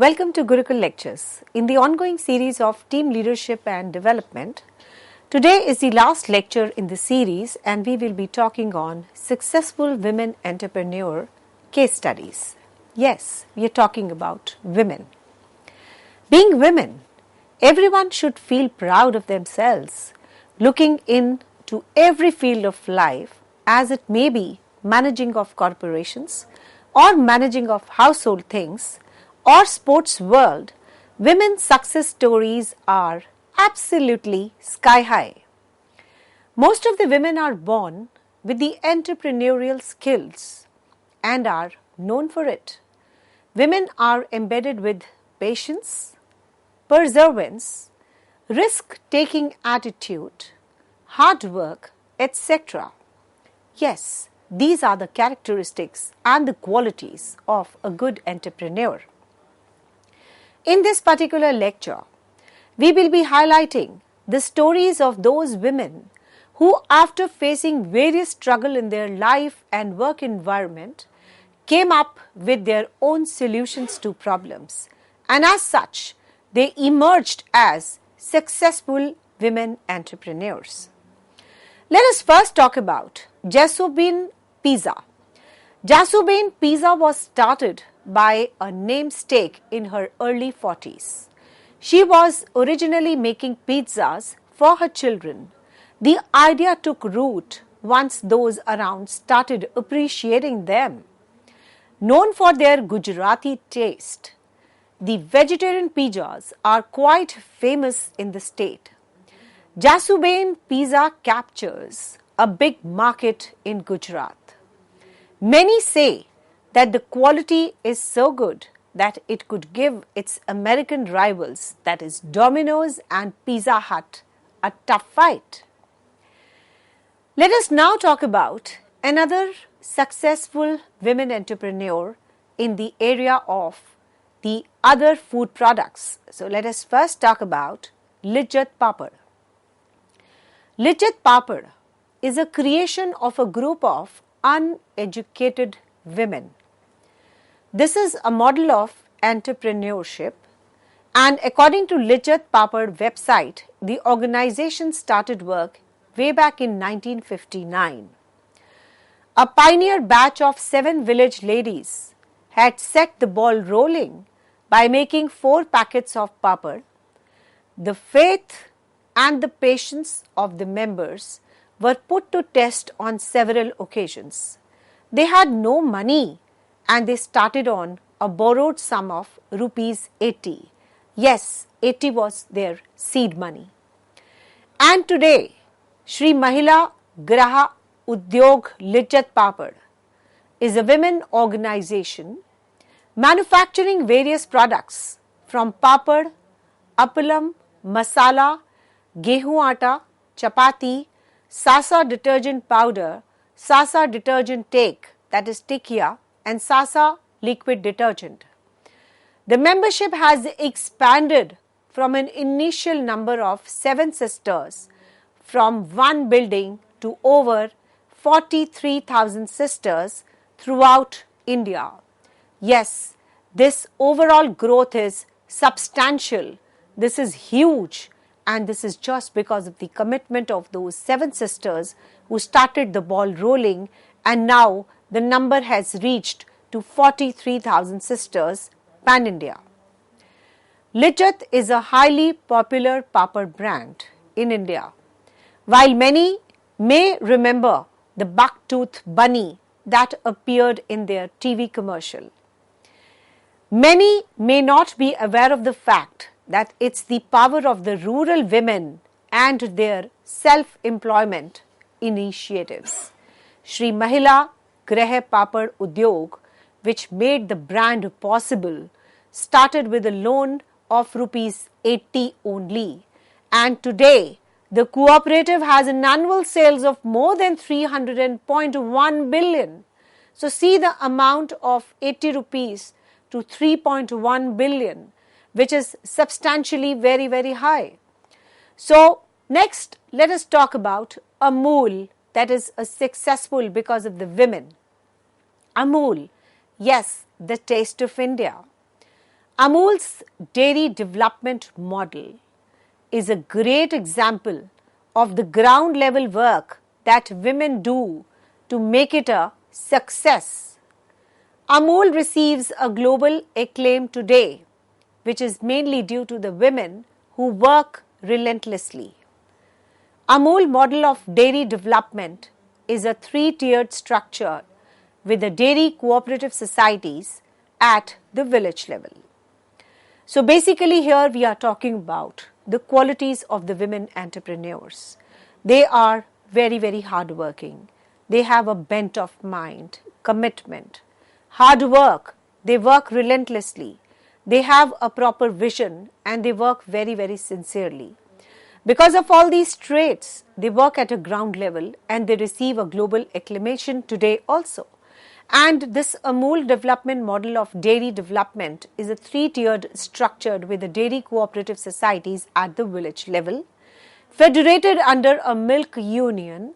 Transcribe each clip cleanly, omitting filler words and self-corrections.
Welcome to Gurukul Lectures. In the ongoing series of Team Leadership and Development, today is the last lecture in the series and we will be talking on successful women entrepreneur case studies. Yes, we are talking about women. Being women, everyone should feel proud of themselves, looking into every field of life, as it may be managing of corporations or managing of household things or sports world. Women's success stories are absolutely sky high. Most of the women are born with the entrepreneurial skills and are known for it. Women are embedded with patience, perseverance, risk-taking attitude, hard work, etc. Yes, these are the characteristics and the qualities of a good entrepreneur. In this particular lecture, we will be highlighting the stories of those women who, after facing various struggles in their life and work environment, came up with their own solutions to problems, and as such, they emerged as successful women entrepreneurs. Let us first talk about Jasubin Pizza. Jasubin Pizza was started by a namesake in her early 40s. She was originally making pizzas for her children. The idea took root once those around started appreciating them. Known for their Gujarati taste, the vegetarian pizzas are quite famous in the state. Jasubin Pizza captures a big market in Gujarat. Many say that the quality is so good that it could give its American rivals, that is Domino's and Pizza Hut, a tough fight. Let us now talk about another successful women entrepreneur in the area of the other food products. So let us first talk about Lijjat Papad. Lijjat Papad is a creation of a group of uneducated women. This is a model of entrepreneurship, and according to Lijjat Papad website, the organization started work way back in 1959. A pioneer batch of 7 village ladies had set the ball rolling by making 4 packets of papad. The faith and the patience of the members were put to test on several occasions. They had no money and they started on a borrowed sum of rupees 80. Yes, 80 was their seed money. And today, Shri Mahila Graha Udyog Lijjat Papad is a women organization manufacturing various products from papad, appalam, masala, gehu atta, chapati, Sasa detergent powder, Sasa detergent take, that is tikya, and Sasa liquid detergent. The membership has expanded from an initial number of 7 sisters from one building to over 43,000 sisters throughout India. Yes, this overall growth is substantial. This is huge, and this is just because of the commitment of those 7 sisters who started the ball rolling, and now the number has reached to 43,000 sisters pan-India. Lijjat is a highly popular papad brand in India. While many may remember the buck-tooth bunny that appeared in their TV commercial, many may not be aware of the fact that it's the power of the rural women and their self-employment initiatives. Shri Mahila Graha Papad Udyog, which made the brand possible, started with a loan of rupees 80 only, and today the cooperative has an annual sales of more than 300.1 billion. So see the amount of 80 rupees to 3.1 billion, which is substantially very, very high. So next, let us talk about Amul, that is successful because of the women. Amul, yes, the taste of India. Amul's dairy development model is a great example of the ground level work that women do to make it a success. Amul receives a global acclaim today, which is mainly due to the women who work relentlessly. Amul model of dairy development is a three-tiered structure with the dairy cooperative societies at the village level. So basically here we are talking about the qualities of the women entrepreneurs. They are very, very hardworking. They have a bent of mind, commitment, hard work. They work relentlessly. They have a proper vision and they work very, very sincerely. Because of all these traits, they work at a ground level and they receive a global acclamation today also. And this Amul development model of dairy development is a three-tiered structured with the dairy cooperative societies at the village level, federated under a milk union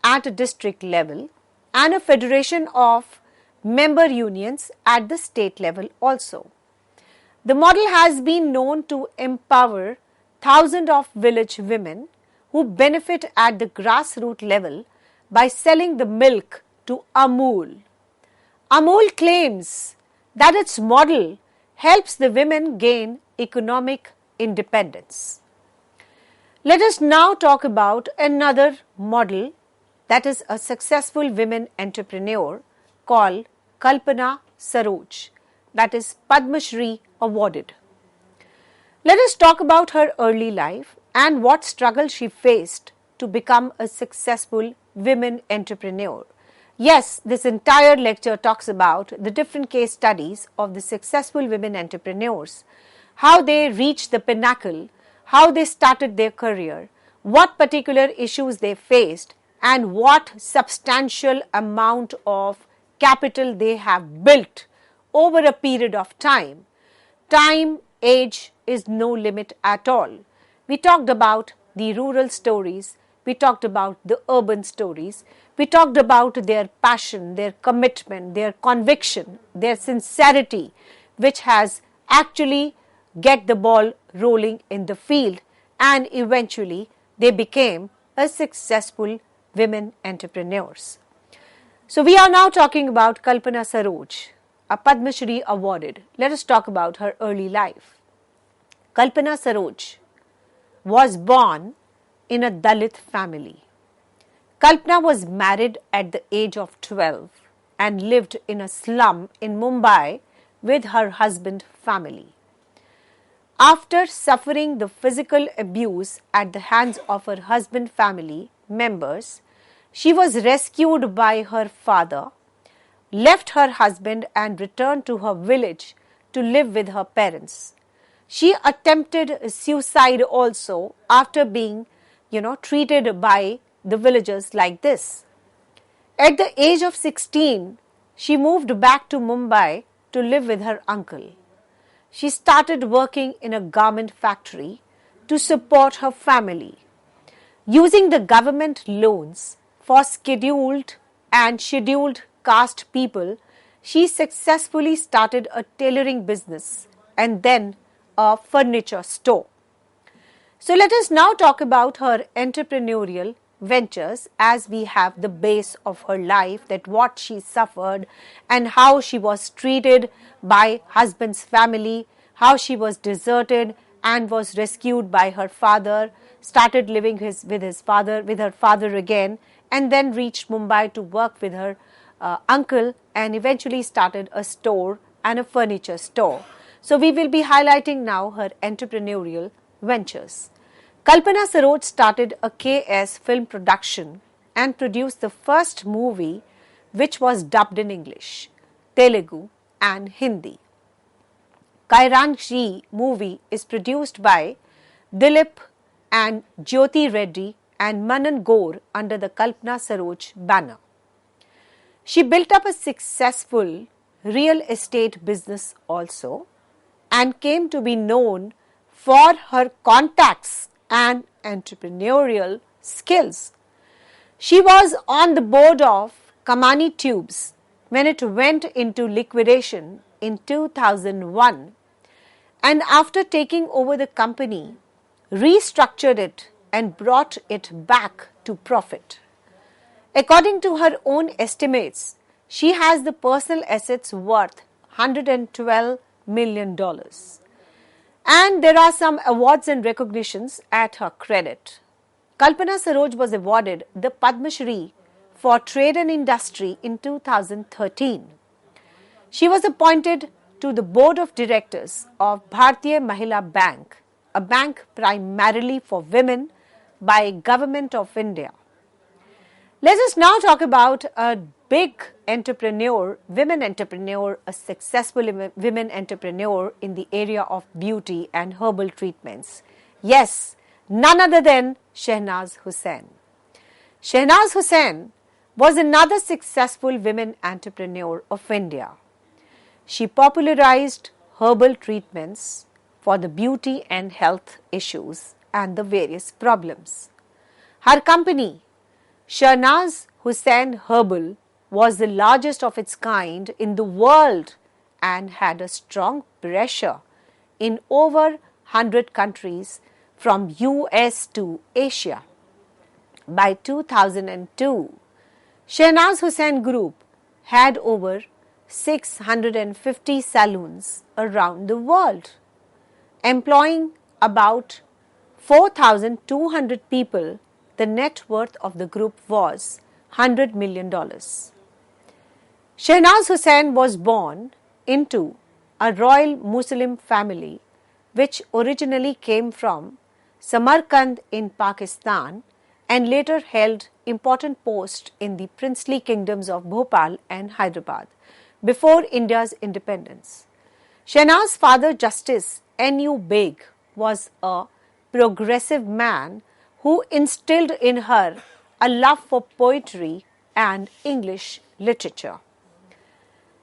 at a district level, and a federation of member unions at the state level also. The model has been known to empower thousands of village women who benefit at the grassroots level by selling the milk to Amul. Amul claims that its model helps the women gain economic independence. Let us now talk about another model that is a successful women entrepreneur called Kalpana Saroj, that is Padma Shri awarded. Let us talk about her early life and what struggle she faced to become a successful women entrepreneur. Yes, this entire lecture talks about the different case studies of the successful women entrepreneurs, how they reached the pinnacle, how they started their career, what particular issues they faced, and what substantial amount of capital they have built over a period of time. Time, age is no limit at all. We talked about the rural stories, we talked about the urban stories, we talked about their passion, their commitment, their conviction, their sincerity, which has actually get the ball rolling in the field, and eventually they became a successful women entrepreneurs. So we are now talking about Kalpana Saroj, a Padma Shri awarded. Let us talk about her early life. Kalpana Saroj was born in a Dalit family. Kalpana was married at the age of 12 and lived in a slum in Mumbai with her husband family. After suffering the physical abuse at the hands of her husband family members, she was rescued by her father, left her husband and returned to her village to live with her parents. She attempted suicide also after being, treated by the villagers like this. At the age of 16, she moved back to Mumbai to live with her uncle. She started working in a garment factory to support her family. Using the government loans for scheduled and scheduled caste people, she successfully started a tailoring business and then a furniture store. So let us now talk about her entrepreneurial ventures as we have the base of her life, that what she suffered and how she was treated by husband's family, how she was deserted and was rescued by her father, started living with her father again, and then reached Mumbai to work with her uncle and eventually started a store and a furniture store. So we will be highlighting now her entrepreneurial ventures. Kalpana Saroj started a KS film production and produced the first movie which was dubbed in English, Telugu and Hindi. Kairanji movie is produced by Dilip and Jyoti Reddy and Manan Gaur under the Kalpana Saroj banner. She built up a successful real estate business also and came to be known for her contacts and entrepreneurial skills. She was on the board of Kamani Tubes when it went into liquidation in 2001, and after taking over the company, restructured it and brought it back to profit. According to her own estimates, she has the personal assets worth $112 million. And there are some awards and recognitions at her credit. Kalpana Saroj was awarded the Padma Shri for Trade and Industry in 2013. She was appointed to the board of directors of Bharatiya Mahila Bank, a bank primarily for women by Government of India. Let us now talk about a big entrepreneur, a successful women entrepreneur in the area of beauty and herbal treatments. Yes, none other than Shehnaz Hussain. Shehnaz Hussain was another successful women entrepreneur of India. She popularized herbal treatments for the beauty and health issues and the various problems. Her company, Shehnaz Hussain Herbal, was the largest of its kind in the world and had a strong pressure in over 100 countries from US to Asia. By 2002, Shehnaz Hussain Group had over 650 salons around the world, employing about 4,200 people. The net worth of the group was $100 million. Shehnaz Hussain was born into a royal Muslim family which originally came from Samarkand in Pakistan and later held important posts in the princely kingdoms of Bhopal and Hyderabad before India's independence. Shehnaz's father, Justice N.U. Beg, was a progressive man who instilled in her a love for poetry and English literature.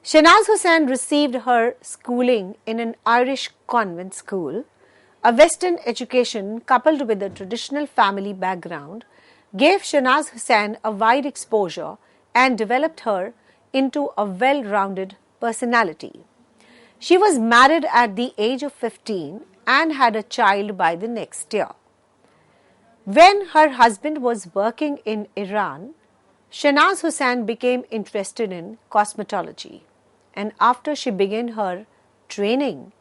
Shehnaz Hussain received her schooling in an Irish convent school. A Western education coupled with a traditional family background gave Shehnaz Hussain a wide exposure and developed her into a well-rounded personality. She was married at the age of 15 and had a child by the next year. When her husband was working in Iran, Shehnaz Hussain became interested in cosmetology, and after she began her training,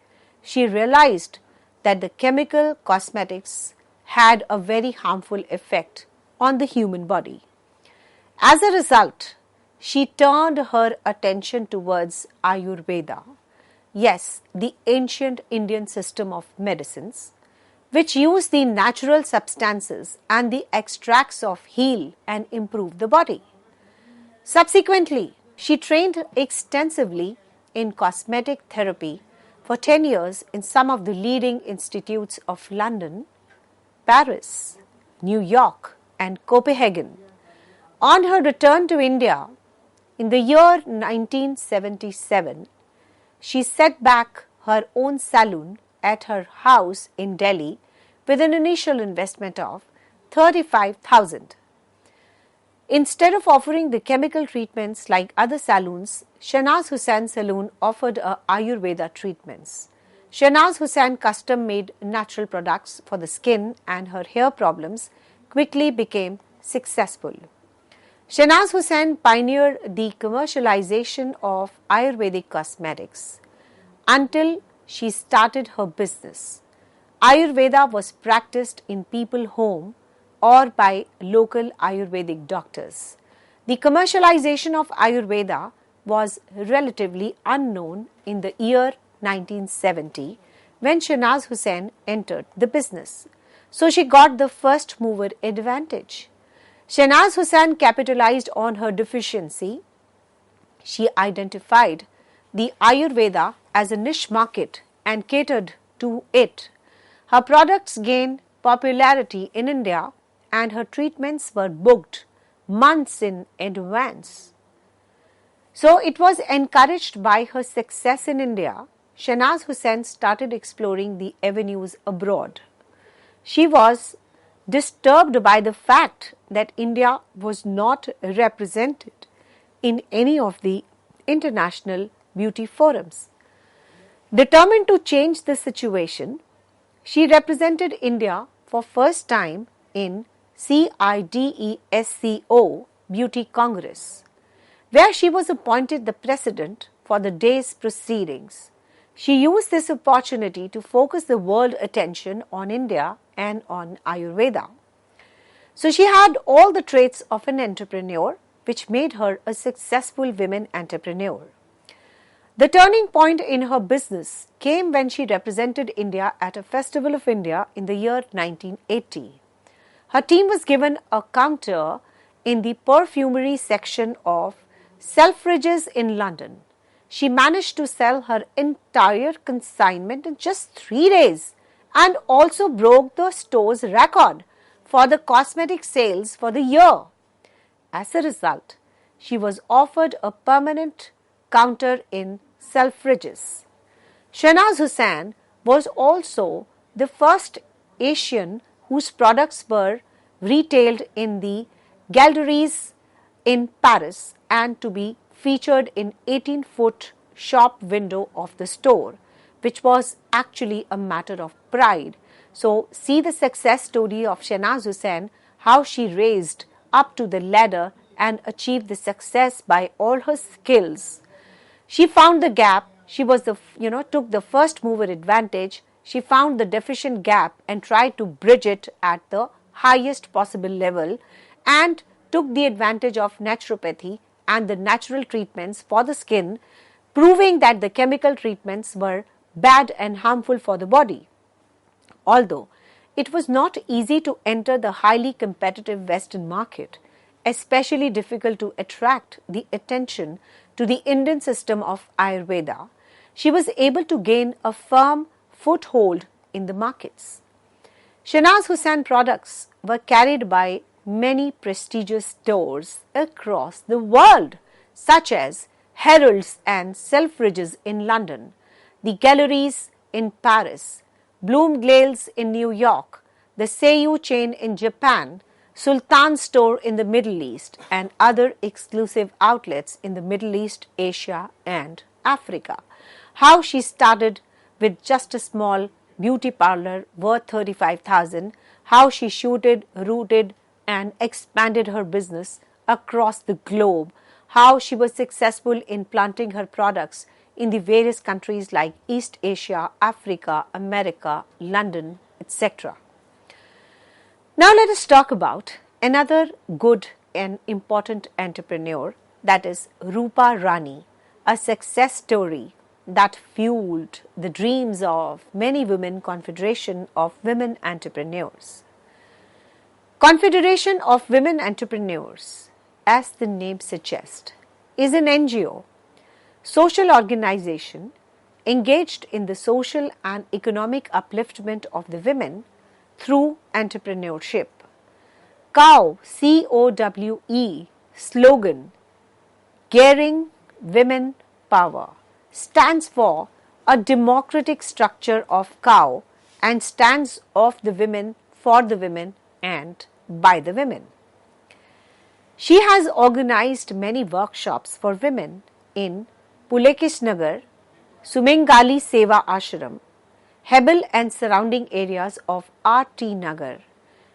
she realized that the chemical cosmetics had a very harmful effect on the human body. As a result, she turned her attention towards Ayurveda, yes, the ancient Indian system of medicines, which use the natural substances and the extracts of heal and improve the body. Subsequently, she trained extensively in cosmetic therapy for 10 years in some of the leading institutes of London, Paris, New York, and Copenhagen. On her return to India in the year 1977, she set back her own salon at her house in Delhi with an initial investment of $35,000. Instead of offering the chemical treatments like other salons, Shehnaz Hussain Saloon offered Ayurveda treatments. Shehnaz Hussain custom-made natural products for the skin and her hair problems quickly became successful. Shehnaz Hussain pioneered the commercialization of Ayurvedic cosmetics until she started her business. Ayurveda was practiced in people's home or by local Ayurvedic doctors. The commercialization of Ayurveda was relatively unknown in the year 1970 when Shehnaz Hussain entered the business. So she got the first mover advantage. Shehnaz Hussain capitalized on her deficiency. She identified the Ayurveda as a niche market and catered to it. Her products gained popularity in India and her treatments were booked months in advance. So it was encouraged by her success in India. Shehnaz Hussain started exploring the avenues abroad. She was disturbed by the fact that India was not represented in any of the international beauty forums. Determined to change the situation, she represented India for first time in CIDESCO Beauty Congress, where she was appointed the president for the day's proceedings. She used this opportunity to focus the world attention on India and on Ayurveda. So she had all the traits of an entrepreneur, which made her a successful women entrepreneur. The turning point in her business came when she represented India at a Festival of India in the year 1980. Her team was given a counter in the perfumery section of Selfridges in London. She managed to sell her entire consignment in just 3 days and also broke the store's record for the cosmetic sales for the year. As a result, she was offered a permanent counter in Selfridges. Shahnaz Hussain was also the first Asian whose products were retailed in the galleries in Paris and to be featured in 18-foot shop window of the store, which was actually a matter of pride. So see the success story of Shahnaz Hussain, how she raised up to the ladder and achieved the success by all her skills. She found the gap. She was took the first mover advantage. She found the deficient gap and tried to bridge it at the highest possible level and took the advantage of naturopathy and the natural treatments for the skin, proving that the chemical treatments were bad and harmful for the body. Although it was not easy to enter the highly competitive Western market, especially difficult to attract the attention to the Indian system of Ayurveda, she was able to gain a firm foothold in the markets. Shahnaz Hussain products were carried by many prestigious stores across the world, such as Harrods and Selfridges in London, the Galleries in Paris, Bloomingdale's in New York, the Seiyu chain in Japan, Sultan store in the Middle East, and other exclusive outlets in the Middle East, Asia, and Africa. How she started with just a small beauty parlor worth 35,000, how she shooted, rooted, and expanded her business across the globe, how she was successful in planting her products in the various countries like East Asia, Africa, America, London, etc. Now let us talk about another good and important entrepreneur, that is Rupa Rani, a success story that fueled the dreams of many women. Confederation of Women Entrepreneurs. Confederation of Women Entrepreneurs, as the name suggests, is an NGO, social organization engaged in the social and economic upliftment of the women through entrepreneurship. COWE, C-O-W-E slogan, Gearing Women Power, stands for a democratic structure of COWE and stands of the women, for the women, and by the women. She has organized many workshops for women in Pulekes Nagar, Sumengali Seva Ashram, Hebel and surrounding areas of RT Nagar.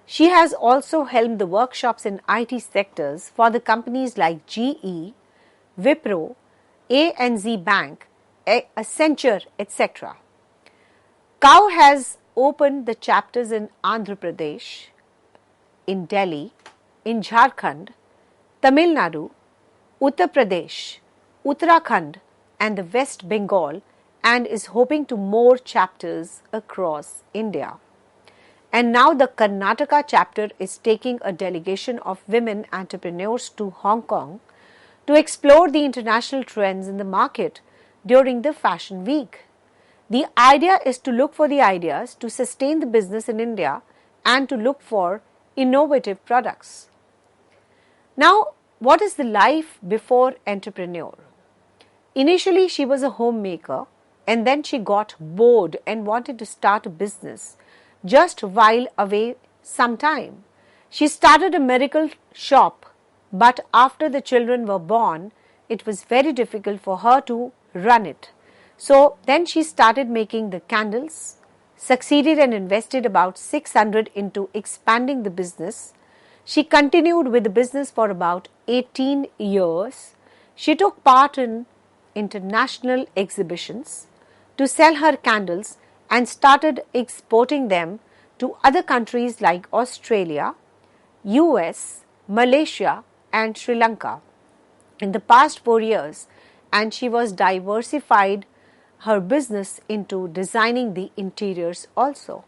She has also held the workshops in IT sectors for the companies like GE, Wipro, ANZ Bank, Accenture, etc. COWE has opened the chapters in Andhra Pradesh, in Delhi, in Jharkhand, Tamil Nadu, Uttar Pradesh, Uttarakhand, and the West Bengal, and is hoping to more chapters across India. And now the Karnataka chapter is taking a delegation of women entrepreneurs to Hong Kong to explore the international trends in the market during the Fashion Week. The idea is to look for the ideas to sustain the business in India and to look for innovative products. Now, what is the life before entrepreneur? Initially, she was a homemaker, and then she got bored and wanted to start a business just while away some time. She started a medical shop, but after the children were born, it was very difficult for her to run it. So then she started making the candles, succeeded and invested about 600 into expanding the business. She continued with the business for about 18 years. She took part in international exhibitions to sell her candles and started exporting them to other countries like Australia, US, Malaysia and Sri Lanka in the past 4 years, and she was diversified her business into designing the interiors also.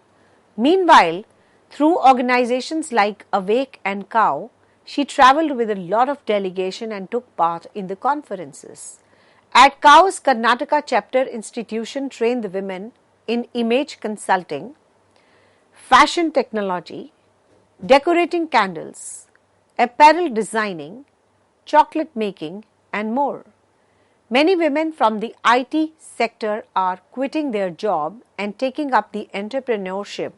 Meanwhile, through organizations like Awake and Cow, she traveled with a lot of delegation and took part in the conferences. At Cow's Karnataka chapter, institution trained the women in image consulting, fashion technology, decorating candles, apparel designing, chocolate making and more. Many women from the IT sector are quitting their job and taking up the entrepreneurship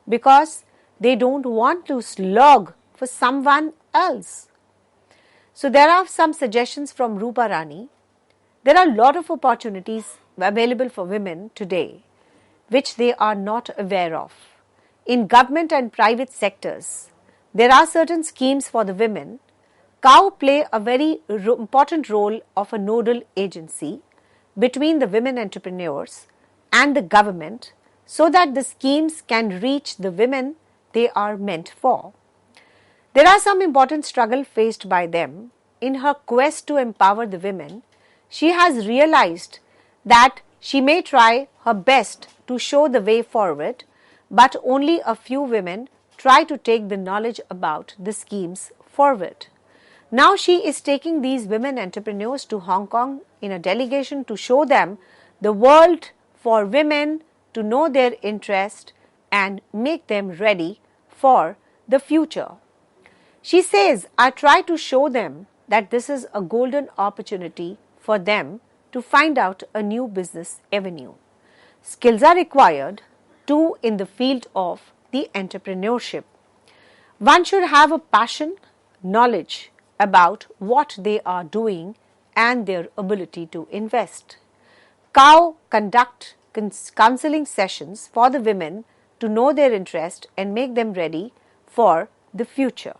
because they don't want to slog for someone else. So there are some suggestions from Rupa Rani. There are a lot of opportunities available for women today which they are not aware of. In government and private sectors, there are certain schemes for the women. Cow play a very important role of a nodal agency between the women entrepreneurs and the government so that the schemes can reach the women they are meant for. There are some important struggles faced by them. In her quest to empower the women, she has realized that she may try her best to show the way forward, but only a few women try to take the knowledge about the schemes forward. Now she is taking these women entrepreneurs to Hong Kong in a delegation to show them the world for women, to know their interest and make them ready for the future. She says, I try to show them that this is a golden opportunity for them to find out a new business avenue. Skills are required too in the field of the entrepreneurship. One should have a passion, knowledge about what they are doing and their ability to invest. Cow conduct counseling sessions for the women to know their interest and make them ready for the future.